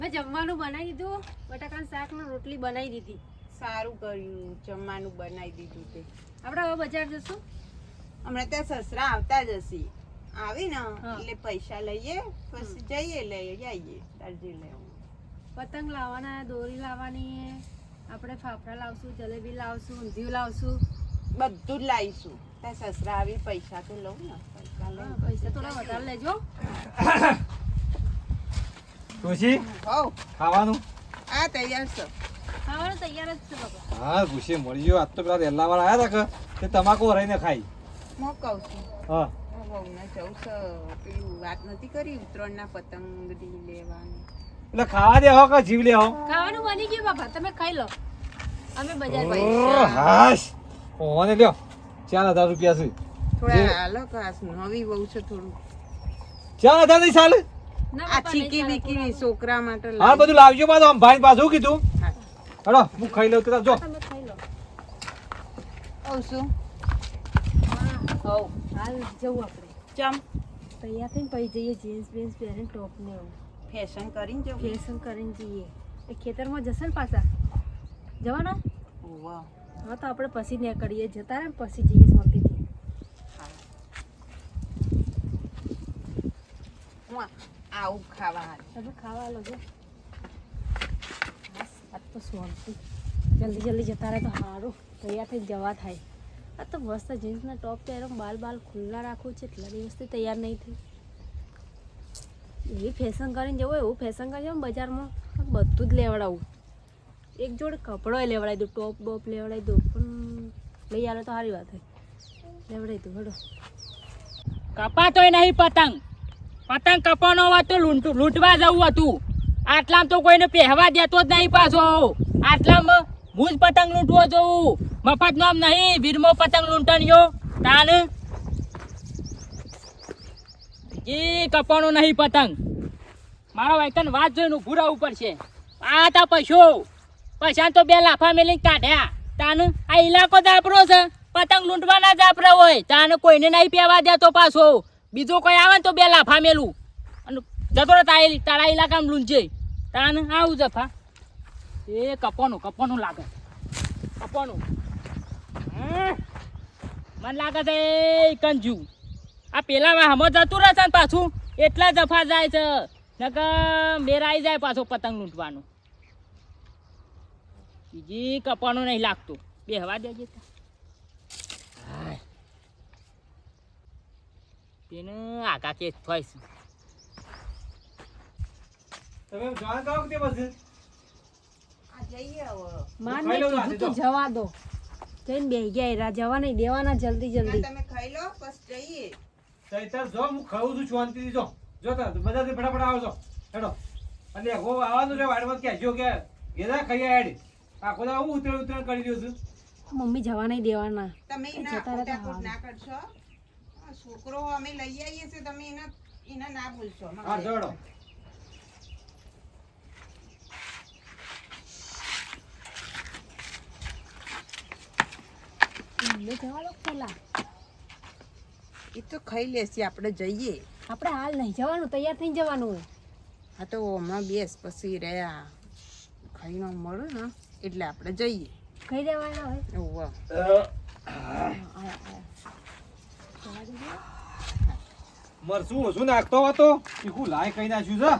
મેં જમવાનું બનાવી દીધું, બટાકાનું શાક ને રોટલી બનાવી દીધી. સારું કર્યું, જમવાનું બનાવી દીધું તે. આપણે હવે બજાર જશું. હમણાં ત્યાં સસરા આવતા જ હશે. આવી ને એટલે પૈસા લઈએ પછી જઈએ લઈ આવીએ. તારજી લેવું પતંગ લાવવાના, દોરી લાવવાની, આપણે ફાફડા લાવશું, જલેબી લાવશું, ઊંધિયું લાવશું, બધું જ લાવીશું. ત્યાં સસરા આવી પૈસા તો લઉં ને. પૈસા થોડા વધારે લેજો. ખુશી હોવ ખાવાનું આ તૈયાર છે. ખાવાનું તૈયાર જ છે બાપા. હા ખુશી મળી ગયો. આજ તો પેલા રેલા વાળા આવ્યા હતા કે તમાકુ હરાઈને ખાઈ. હું કહું છું હા વહુને જવું છે. પેલું વાત નથી કરી ઉત્તરાયણના પતંગ લેવાની. એટલે ખાવા દે હો કે જીવ લે હો. ખાવાનું બની ગયું બાપા, તમે ખાઈ લો. અમે બજાર ઓ હાશ ઓને લ્યો 4000 રૂપિયા છે. થોડા હાલો કાસ નવી બહુ છે થોડું. 4000 નહીં ચાલે. ના આ બાપા, ચીકી બીકી છોકરા માટે હા બધું લાવજો પાછું. આમ ભાઈ પાછું કીધું. હા. હેડો હું ખાઈ લઉં તો જો. તમે ખાઈ લો. કહું છું હા હાલ જવું આપણે. ચમ તૈયાર થઈને પછી જઈએ. જીન્સ બીન્સ પહેરીને ટોપ ને એવું ફેશન કરીને જવું. ફેશન કરીને જઈએ. એ ખેતરમાં જશે ને પાછા જવાના. વાહ હા તો આપણે પછી નીકળીએ, જતા રહે પછી જઈએ શાંતિથી. હું આવું ખાવા. તમે ખાવા લો છો. આજ તો શાંતિ. જલ્દી જલ્દી જતા રહે તો સારું. તૈયાર થઈને જવા થાય. આ તો મસ્ત જીન્સના ટોપ પહેરો, બાલ બાલ ખુલ્લા રાખું છે. એટલા દિવસથી તૈયાર નહીં થઈ. એવી ફેશન કરીને જવું, એવું ફેશન કરી જવું બજારમાં. બધું જ લેવડાવું. એક જોડે કપડોય લેવડાવી દઉં, ટોપ બોપ લેવડાવી દઉં. પણ લઈ આવે તો સારી વાત હોય. લેવડાવી દઉં હેડો. કપાતોય નહીં પતંગ. પતંગ કપાનો હોત તો લૂંટવા જવું હતું. આટલામાં તો કોઈને પહેવા દેતો જ નહીં પાછો. આટલામાં હું જ પતંગ લૂંટવો જોઉં. મફત નામ નહીં વીરમો પતંગ લૂંટણીયો તાન જી કપાનો નહીં પતંગ. મારો વાયકન વાત જોઈને ઊભું રહેવું પડશે. આ હતા પૈસા તો 2 લાફા મેલીને કાઢ્યા. તાન આ ઇલાકો જાપરો છે. પતંગ લૂંટવાના જાપરા હોય તાન કોઈને નહીં પહેવા દેતો પાછો. બીજો કોઈ આવે ને તો 2 લાફા મેલું અને જતો રહે તારા ઇલાકામાં લૂંટજે. તાન આવું જફા એ કપાનું લાગે. કપાનું મને લાગે છે એ કંજુ આ પેલામાં હમ જતું રહેશે ને પાછું એટલા જફા જાય છે. નકર મેરા આવી જાય પાછો પતંગ લૂંટવાનું. બીજી કપાનું નહીં લાગતું. બેહવા દેજે તેને આગા કે થોઈશ. તમે જાણ કરો કે પછી આ જઈએ હવે. માન ખાઈ લો મેં આજે કીધું તું જવા દો. જઈને બેહી ગયા એરા. જવા નહીં દેવાના જલ્દી જલ્દી. તમે ખાઈ લો પછી જઈએ. તૈયાર જો હું ખાઉં છું શાંતિથી જો. જો તા બધાથી ફટાફટ આવજો. હેડો એટલે હો આવવાનું છે વાડમાં કહેજો કે ગેદા ખાઈ આડી. આખો દા હું ઉતરણ કરી રહ્યો છું. મમ્મી જવા નહીં દેવાના. તમે એના જતા રહેતા ખોટાખોટ હારું. ના કરશો. આ છોકરો અમે લઈ આવીએ છીએ તમે એના ના બોલશો. હા જોડો. મમ્મી જવા દો પેલા. એ તો ખાઈ લેશે આપણે જઈએ. આપણે હાલ નહીં જવાનું, તૈયાર થઈને જવાનું. હા તો હમણાં બેસ પછી રહ્યા ખાઈને મળે ને એટલે આપણે જઈએ. કઈ દેવાના હોય. ઓવા મરસું ઓછું નાખતો હતો હું લાય કઈ નાખ્યું છે.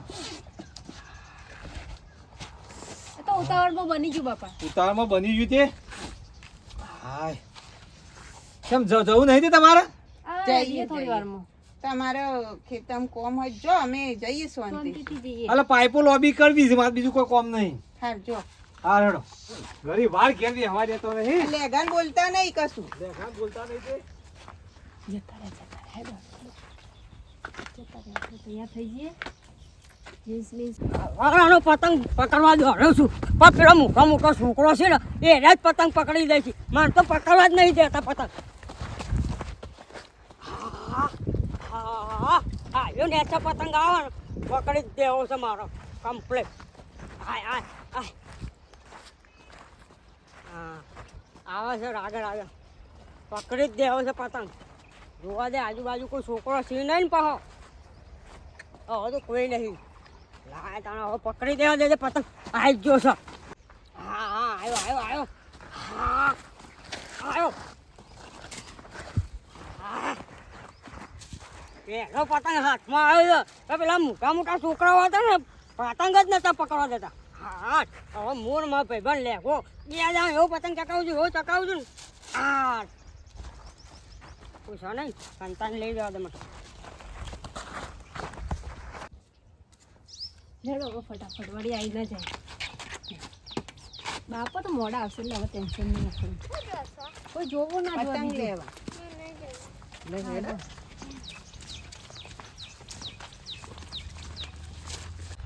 આ તો ઉતાવળમાં બની ગયું બાપા. ઉતારમાં બની ગયું તે. હાય કેમ જવું નહીં તે તમારે. જઈએ થોડી વારમાં. તમારે ખેતરમાં કોમ હોય જો અમે જઈએ શાંતિ. શાંતિથી જઈએ. એટલે પાઇપો લોબી કરવી છે મારે બીજું કોઈ કામ નહીં. હાર જો હા હેડો ઘરી વાર કેવી હવા દેતો નહીં. લેગાન બોલતા નહીં કશું. દેખા બોલતા નહીં તે. જતા રહે હેડો. જતા રહે તૈયાર થઈ જઈએ. જીન્સ બીન્સ વાગડાનો પતંગ પકડવા દો રહ્યો છું. પણ પેલો મોટો છોકરો છે ને એ જ પતંગ પકડી દે છે. મારે તો પકડવા જ નહીં દેતા પતંગ. હા એ નેચા પતંગ આવે ને પકડી જ દેવો છે મારો કમ્પ્લેટ. આય આય આય હા આવે છે આગળ પકડી જ દેવો છે પતંગ. જોવા દે આજુબાજુ કોઈ છોકરો છે નહીં ને પાછો. હવે તો કોઈ નહીં. લાય તાણે હવે પકડી દેવા દેજે પતંગ આવી ગયો છે હા હા આવ્યો હા આવ્યો પેલો પતંગ હાથમાં આવ્યો છે પેલા મોટા છોકરાઓ હતા ને પતંગ જ નતા પકડવા દેતા હા હવે મોર માં ભાઈબંધ લેવો બે જાવ એવો પતંગ ચકાવું છું ને હા પૂછો નહીં સંતાન લઈ જવા દે મને હેડો હવે ફટાફટ વળી આવી ના જાય બાપા તો મોડા આવશે એટલે હવે ટેન્શન નહીં રાખવાનું કોઈ જોવું ના જોવા પતંગ બીજું. લેવા લે હેડો.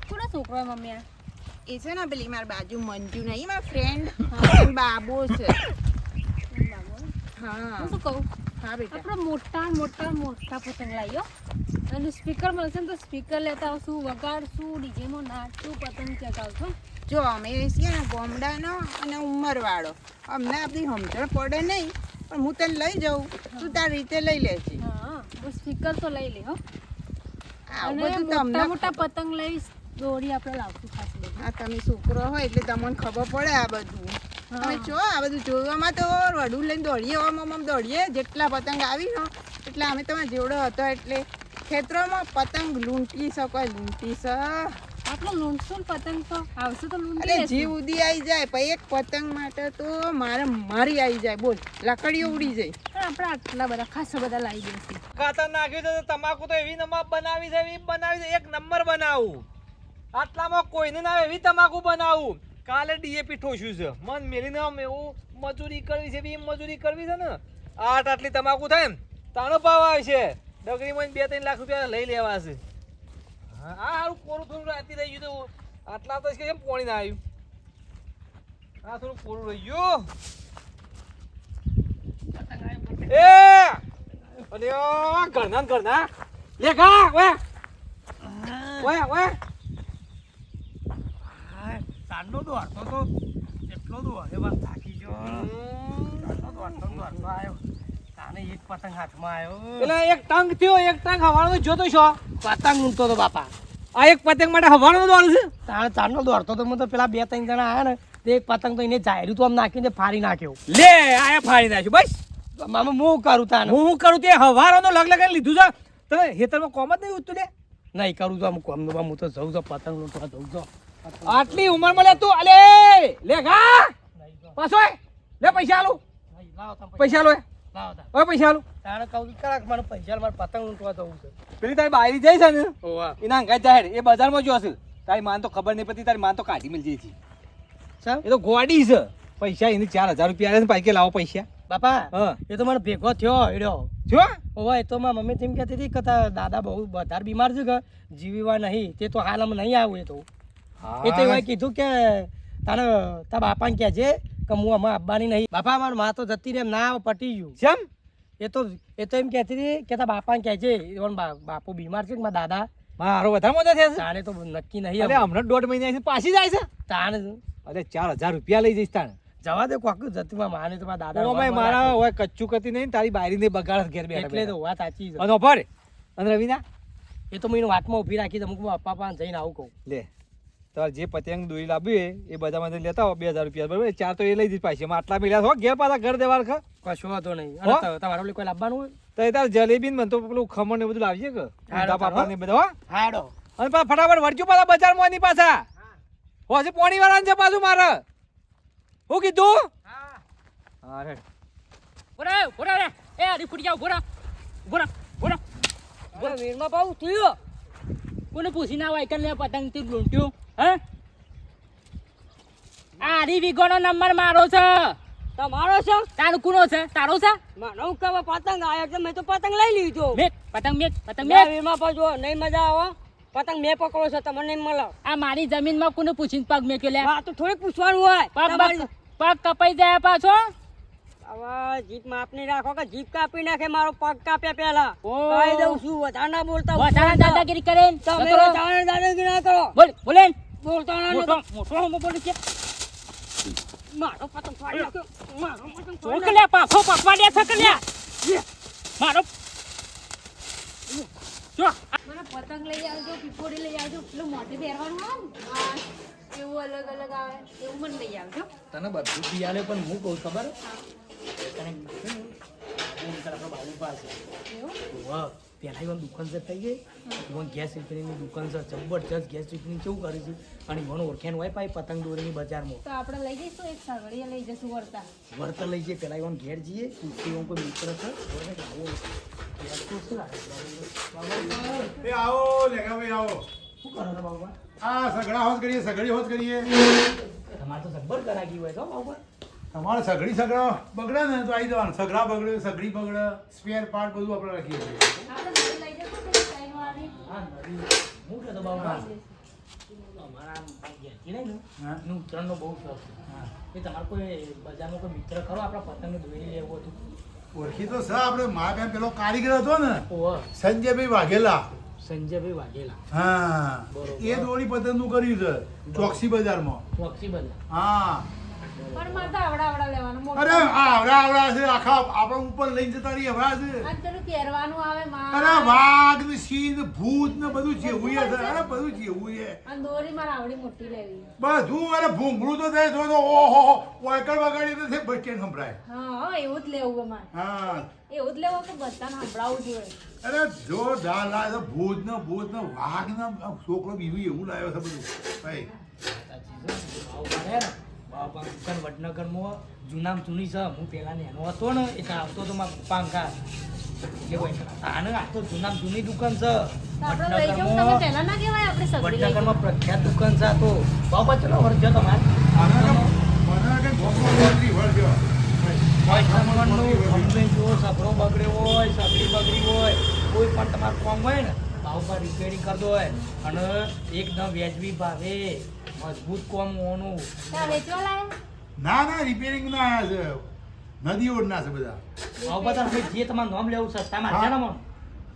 થોડા છોકરો હોય મમ્મી આ એ છે ને પેલી મારી બાજુ મંજુ નહીં મારા ફ્રેન્ડ બાબો છે હા હું શું કહું હા બેટા આપણે મોટા પતંગ લાવ્યો અને સ્પીકર મળશે ને તો સ્પીકર લેતા આવશું વગાડશું ડીજેમાં નાચશું પતંગ ચગાવશું જો અમે છીએ ને ગોમડાનો અને ઉંમરવાળો અમને આપણી સમજણ પડે નહીં પણ હું તને લઈ જાઉં તું તારી રીતે લઈ લેજે હા બસ સ્પીકર તો લઈ લે હો આવું અને બધું તમને મોટા પતંગ લઈશ દોરી આપણે લાવશું ખાસ બધું આ તમે છોકરો હોય એટલે તમને ખબર પડે આ બધું અમે જો આ બધું જોવામાં તો વડું લઈને દોડીએ આમ દોડીએ જેટલા પતંગ આવી ને એટલે અમે તમારે જેવડો હતો એટલે ખેતરોમાં પતંગ લૂંટી શકો લૂંટી શ આપણે લૂંટશું ને પતંગ તો આવશે તો લૂંટી અરે લેશું. જીવ ઉડી આવી જાય પછી એક પતંગ માટે તો મારી આવી જાય બોલ લાકડીઓ ઉડી જાય પણ આપણે આટલા બધા ખાસા બધા લાવી દઈશું ખાતર નાખ્યું છે તો તમાકુ તો એવી નમક બનાવી છે એક નંબર બનાવું આટલામાં કોઈને ના આવે એવી તમાકુ બનાવું કાલે ડીએપી ઠોસ્યું છે મન મેલીને આમ એવું મજૂરી કરવી છે એવી મજૂરી કરવી છે ને આટલી તમાકુ થાય ને તાનો ભાવ આવે છે ડગરીમાં 2-3 લાખ રૂપિયા લઈ લેવા છે હા હારું કોરું થોડું રાતી રહી ગયું તો આટલા તો કેમ પોણી ના આવ્યું હા થોડું કોરું રહી ગયું એ અરે ઘરના લે ખા ઓય તાંડો દોડતો તો એટલો દોડે બસ થાકી ગયો દોડતો આવ્યો તાને એક પતંગ હાથમાં આવ્યો પેલા એક ટંગ થયો એક ટંગ હવાનો જોતો છો પતંગ ઊંટતો તો બાપા આ એક પતંગ માટે હવાનો દોડ છે તાંડો દોડતો તો મને તો પેલા 2-3 જણા આવ્યા ને તે એક પતંગ તો એને જાહેરું તો આમ નાખીને ફાડી નાખ્યો લે આયા ફાડી નાખ્યું બસ મામા હું કરું તાને હું કરું તે હવારોનો લગ લગાઈને લીધું છે તમે હેતરમાં કોમ જ નહીં ઉઠતું લે નહીં કરું તો અમુક અમને હું તો જઉં તો પતંગ લૂંટવા જઉં તો આટલી ઉંમરમાં લે તું અલે લે ઘા પાછો લે પૈસા આલું પૈસા લો ઓય પૈસા આલું તારે કહું છું કરાક મને પૈસા મારે પતંગ લૂંટવા જવું છે પેલી તારી બાયરી જાય છે ને ઓવા એના અંગાત જાહેર એ બજારમાં જો હશે તારી માન તો ખબર નહીં પડતી તારી માન તો કાઢી મળી જાય છે સાહેબ એ તો ગોડી છે પૈસા એને 4000 રૂપિયા આલે ને પાકે લાવો પૈસા બાપા હા એ તો મને ભેગો થયો એડ્યો જો ઓવા એ તો મારા મમ્મી તેમ કહેતી હતી કે દાદા બહુ વધારે બીમાર છે કે જીવીવા નહીં તે તો હાલ અમે નહીં આવું એ તો એવા કીધું કે તારે તારા બાપાને કહેજે કે હું આમાં આવવાની નહીં બાપા મારી માં તો જતી રહી એમ ના આવે પટી ગયું કેમ એ તો એમ કહેતી હતી કે તારા બાપાને કહેજે બાપુ બીમાર છે કે મારા દાદા મારો વધારે મજા થયા તાણે તો નક્કી છે નહીં અરે હમણાં 1.5 મહિના પાછી જાય છે તાણે અરે 4000 રૂપિયા લઈ જઈશ તાણે જવા દે કોક જતી માને તો મારા દાદા ઓમાય મારા હોય કચ્ચું કરતી નહીં તારી બાયરી ને બગાડ ઘેર બેઠા એટલે તો વાત સાચી છે અને ઓફર અને રવિના એ તો મેં વાતમાં ઊભી રાખી તો હું પપ્પા જઈને આવું કહું લે તમારે જે પતંગ દોરી લાવ્યું એ બધામાંથી લેતા હો 2000 રૂપિયા બરાબર 4 તો એ લઈ જઈશ પાછી આટલા મળ્યા હો ઘેર પાછા ઘર દેવા ખા કશો વાંધો નહીં હો? અને તમારે ઓલી કોઈ લાવવાનું હોય તો એ તાર જલેબી ને મને તો પેલું ખમણ ને બધું લાવજે કે ઊંધા પાપા ને બધા હો હાડો અને પાછા ફટાફટ વળજો પાછા બજારમાં ની પાછા હોશે પોણી વાળા છે પાછું મારે હું કીધું હા રે બોરા રે એ આડી ફૂટી જાવ બોરા વીરમાં પાઉં થયો કોને પૂછી ના હોય કે લે પતંગ તું લૂંટ્યું હે આડી વીઘોનો નંબર મારો છે તમારો છે તારો કુનો છે તારો છે મને હું કહે પતંગ આવ્યો એટલે મેં તો પતંગ લઈ લીધો મેક પતંગ મેક વીરમાં પાછો નહીં મજા આવે પતંગ મેં પકડો છો તમને નહીં મળે આ મારી જમીનમાં કોને પૂછીને પગ મેક્યો લે આ તો થોડીક પૂછવાનું હોય પગ કપાઈ જાય પાછો હવે જીપ માપ નહીં રાખો કે જીપ કાપી નાખે મારો પગ કાપ્યા પહેલા ઓહ. કહી દઉં છું વધારે ના બોલતા વધારે દાદાગીરી કરે તમે વધારે દાદાગીરી ના કરો બોલે બોલતા ના મોટો હમો બોલે છે મારો પતંગ ફાડી નાખ્યો મારો પતંગ ફાડી ઓકે લે પાછો પકવા દે છે કે લે મારો જો પતંગ લઈ આવજો પીપોડી લઈ આવજો પેલું મોઢે પહેરવાનું આવે ને એવું અલગ અલગ આવે એવું મને લઈ આવજો. તને બધું બી આલે પણ હું કહું ખબર તને આપણો બાજુ પાસે એવું પેલા એવા દુકાન છે થઈ ગઈ એમાં ગેસ રિપેરિંગની દુકાન છે જબરજસ્ત ગેસ રિપેરિંગ કેવું કરે છે અને એનો ઓળખ્યાન હોય પાછી પતંગ દોરીની બજારમાં તો આપણે લઈ જઈશું એક સગડીએ લઈ જઈશું વળતા. વર્તર લઈ જઈએ પેલા એવા ઘેર જઈએ પૂછીએ કોઈ મિત્ર છે આવો લેખા ભાઈ આવો. શું કરો છો બાબા? આ સગડા હોત કરીએ સગડી હોત કરીએ. તમારે તો જબ્બર કરાગી હોય છો બાબા. તમારે સગડી સગડા બગડે ને તો આવી જવાનું. સગડા બગડે સગડી બગડે સ્પેર પાર્ટ બધું આપણે રાખીએ છીએ. આપણે નવી લઈ જઈશું પેલી સાઈનવાળી. હા નવી હું કહેતો બાબા અમારા ઘેરથી નહીં ને હા. એનું ઉત્તરાયણનો બહુ શોખ છે. હા. એ તમારે કોઈ બજારમાં કોઈ મિત્ર ખરો આપણા પતંગને દોરી લેવું હતું? ઓળખી તો છે આપણે મારા બેન પેલો કારીગર હતો ને ઓહ સંજયભાઈ વાઘેલા. સંજયભાઈ વાઘેલા હા બરોબર. એ દોરી પતંગનું કર્યું છે ચોકસી બજારમાં. ચોકસી બજાર. હા પણ મારે તો આવડા લેવાનું મોટું. અરે આવડા આવડા છે આખા આપણે ઉપર લઈને જતા રહીએ હમણાં છે. અને પેલું પહેરવાનું આવે માં. અરે વાઘ ને સિંહ ને ભૂત ને બધું જેવું છે. અરે બધું જેવું છે અને દોરી મારે આવડી મોટી લેવી. બધું. અરે ભૂંગળું તો થાય તો ઓહો વાયકર વગાડી તો બસ સ્ટેન્ડ સંભળાય. હા એવું જ લેવું અમારે. હા એવું જ લેવું કે બધાને સંભળાવવું જોઈએ. અરે જોરદાર લાગે છે. ભૂત ને વાઘ ને છોકરો બીજું એવું લાવ્યો છે બધું ભાઈ. વડનગરમાં જૂનામ જૂની છે હું પેલા નેનો હતો ને એટલે આવતો તો મારા પંખા આને આ તો જૂનામ જૂની દુકાન છે તો આપણે લઈ જવું તમે પહેલા ના કહેવાય આપણે સગડી લઈ જવું. વડનગરમાં પ્રખ્યાત દુકાન છે આ તો બાબા ચલો વર્ષ છે તમારે મને કઈ ગોપો ગોપરી વળજો. સપડો બગડ્યો હોય સગડી બગડી હોય કોઈ પણ તમારું કામ હોય ને બાઉપા રિપેરિંગ કરતો હોય અને એકદમ વ્યાજબી ભાવે મજબૂત કામ હોવાનું. ત્યાં વેચવા લાયા? ના રિપેરિંગ ના આયા છે. નદી ઓળના છે બધા. બાઉપા તમે જે તમારું નામ લેવું સસ્તામાં છે ને મને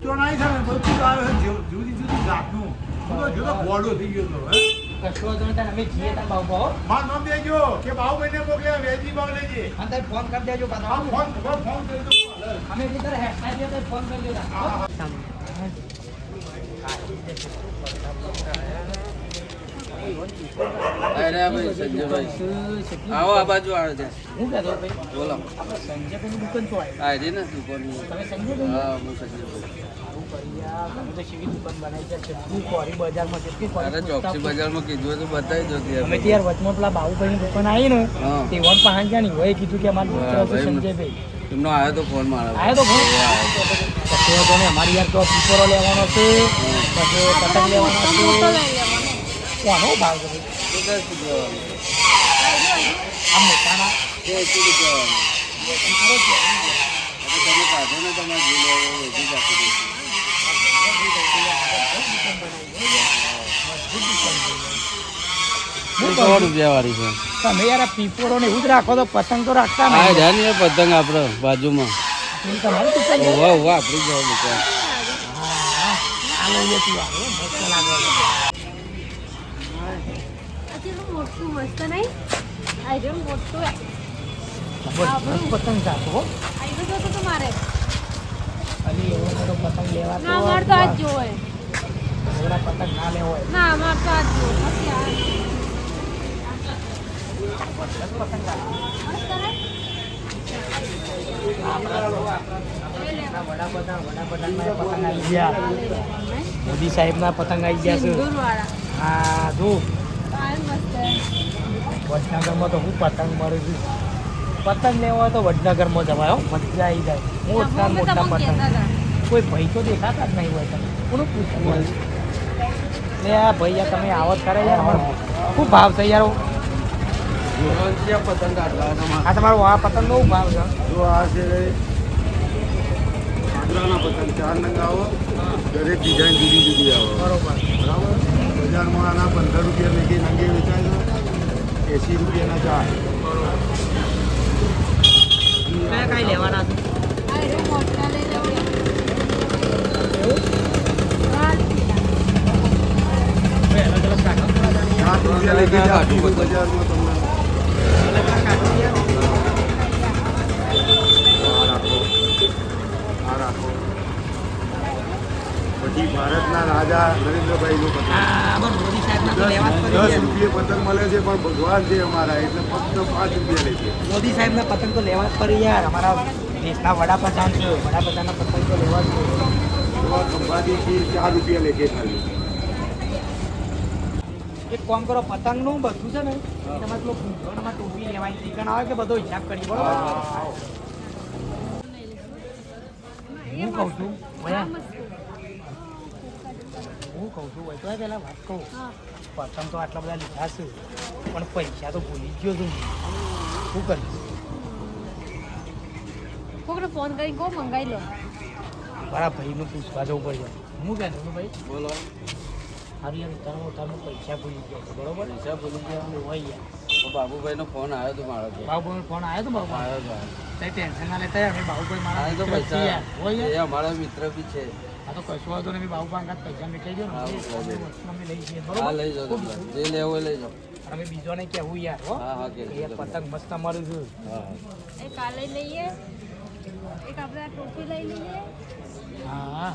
તો ના છે ને બધું જ આવે છે જુદી જુદી જાતનું. જો ગોડો થઈ ગયો તો હે. કશો તો નથી અમે જઈએ તમે બાઉપા હો મારું નામ દેજો કે બાહુભાઈને મોકલ્યા વેજી બાગ લેજે. અને તમે ફોન કરી દેજો હા પાછા ફોન કરી દો. અમે એટલી તરફ હેઠા જઈએ તો ફોન કરી દેજો. આવો આ બાજુ આવે છે હું કહેતો ભાઈ બોલો આપણે સંજયભાઈની દુકાન તો આવી આ રે ને દુકાનની તમે સંજયભાઈ હા હું સંજયભાઈ સારું કરી યાર તમે તો શેવી દુકાન બનાવી છે કેટલું કોરી બજારમાં કેટલી કોરી અરે ચોકસી બજારમાં કીધું તો બતાવી દો અમે તો યાર વચમાં પેલા બાબુભાઈની દુકાન આવી ને હા. તે વન પહાણ ની હોય કીધું કે અમારા મિત્ર છે ભાઈ. સંજયભાઈ એમનો આવ્યો તો ફોન મારો આવ્યો તો ફોન પછી તો ને અમારી યાર તો પીપરો લેવાનો છે પછી પતંગ લેવાનો મોટો છે લઈ લેવાનો. કોનો ભાવ છે ભાઈ? તો 10 રૂપિયા આ મોટાના તે 80 રૂપિયા તમે કાઢો ને તમારે જે લેવો હોય એ જ આપી દઈશું હું 100 રૂપિયા વાળી છે તમે યાર આ પીપરો ને એવું જ રાખો તો પતંગ તો રાખતા આ નહીં ધ્યાન ને પતંગ આપણે બાજુમાં પેલી તમારી દુકાન છે? ઓવા ઓવા આપણી જવા દુકાન હા આ લઈએ તું આવે મસ્ત લાગે આ જેટલું મોટું મસ્ત નહીં? આ જેવું મોટું હે. જબરજસ્ત પતંગ જાતો હો આ તો જોતું તું મારે. અને એવો મોટો પતંગ લેવા ના અમારે તો આજ જોવો હે. એવડા પતંગ ના લેવો હોય ના અમારે તો આજ જોવો. બાકી આ જબરજસ્ત પતંગ જાતો મસ્ત હે? લઈ લેવાનું. વડાપ્રધાન ના પતંગ આવી ગયા આ લઈ લેવાનું, નહીં? મોદી સાહેબ ના પતંગ આવી ગયા છે સિંદૂરવાળા. હા જો તો આ મસ્ત હે. વડનગરમાં તો હું પતંગ મારું છું પતંગ લેવો હોય તો વડનગરમાં જવાય હો મજા આવી જાય મોટા અમે મોટા તમને પતંગ કહેતા હતા. કોઈ ભાઈ તો દેખાતા જ નહીં હોય તમે કોનું પૂછવું લે આ ભાઈ યાર તમે આવત કરે યાર અમારો ખૂબ ભાવ છે યાર પતંગ કાઢવા આ તમારો આ પતંગ બહુ ભાવ છે જો આ છે પાંદડાના પતંગ 4 નંગ આવો. દરેક ડિઝાઇન જુદી જુદી આવે. બરોબર બરાબર. બજારમાં આના 15 રૂપિયા લેખે નંગે વેચાય છે. 80 રૂપિયાના 4. કયા કાંઈ લેવાના છે આ રહ્યું મોટા લઈ લેવાનું. એવું હા. અલગ અલગ કાઢો 7 રૂપિયા લેખે જ આપી દઉં બજારમાં તમને. અલગ અલગ કાઢો યાર આ રાખો. પછી ભારતના રાજા નરેન્દ્રભાઈનું પતંગ આ બસ મોદી સાહેબના તો લેવા જ પડી 10 ગયા. રૂપિયે પતંગ મળે છે પણ ભગવાન છે અમારા એટલે ફક્ત 5 રૂપિયા લે છે. મોદી સાહેબના પતંગ તો લેવા જ પડી યાર. અમારા દેશના વડાપ્રધાન છે, વડાપ્રધાનના પતંગ તો લેવા જ પડે. તો ખંભાતી ખીર 4 રૂપિયા લે છે ખાલી. એક કામ કરો, પતંગનું બધું છે ને તમારે પેલો ભૂગોળમાં ટોપી લેવાય ચિકન આવે કે બધો હિસાબ કરી બરોબર. હું કહું છું ભયા, હું કહું છું ભાઈ તો પેલા વાત કહું, પતંગ તો આટલા બધા લીધા છે પણ પૈસા તો ભૂલી જ ગયો છું. શું કરીશ? કોકને ફોન કરી કહો મંગાવી લો. મારા ભાઈનું પૂછવા જવું પડશે. હું કહેતો હતો ભાઈ, બોલો હારી યાર ઉતારમાં પૈસા ભૂલી ગયો છું બરોબર. પૈસા ભૂલી ગયા હોય યાર. તો બાબુભાઈનો ફોન આવ્યો હતો મારો તો બાબુભાઈનો ફોન આવ્યો તો બાબુ આવ્યો હતો કઈ ટેન્શન ના લેતા યાર. અમે બાબુભાઈ મારા આવ્યો તો મિત્ર જ છીએ પૈસા યાર. હોય એ યાર. અમારા મિત્ર બી છે. આ તો કશું વાંધો નહીં. બાબુભાઈ અંગાત પૈસા નીકળી ગયો હા, ને બરાબર. એ વસ્તુ અમે લઈ જઈએ હા બરોબર. લઈ જાઓ તમે. જે લેવું હોય લઈ જાઓ. અમે બીજોને કહેવું યાર હો હા હા કે કે યાર પતંગ મસ્ત અમારું છે. હા એક આ લઈ લઈએ, એક આપણે આ ટોપી લઈ લઈએ. હા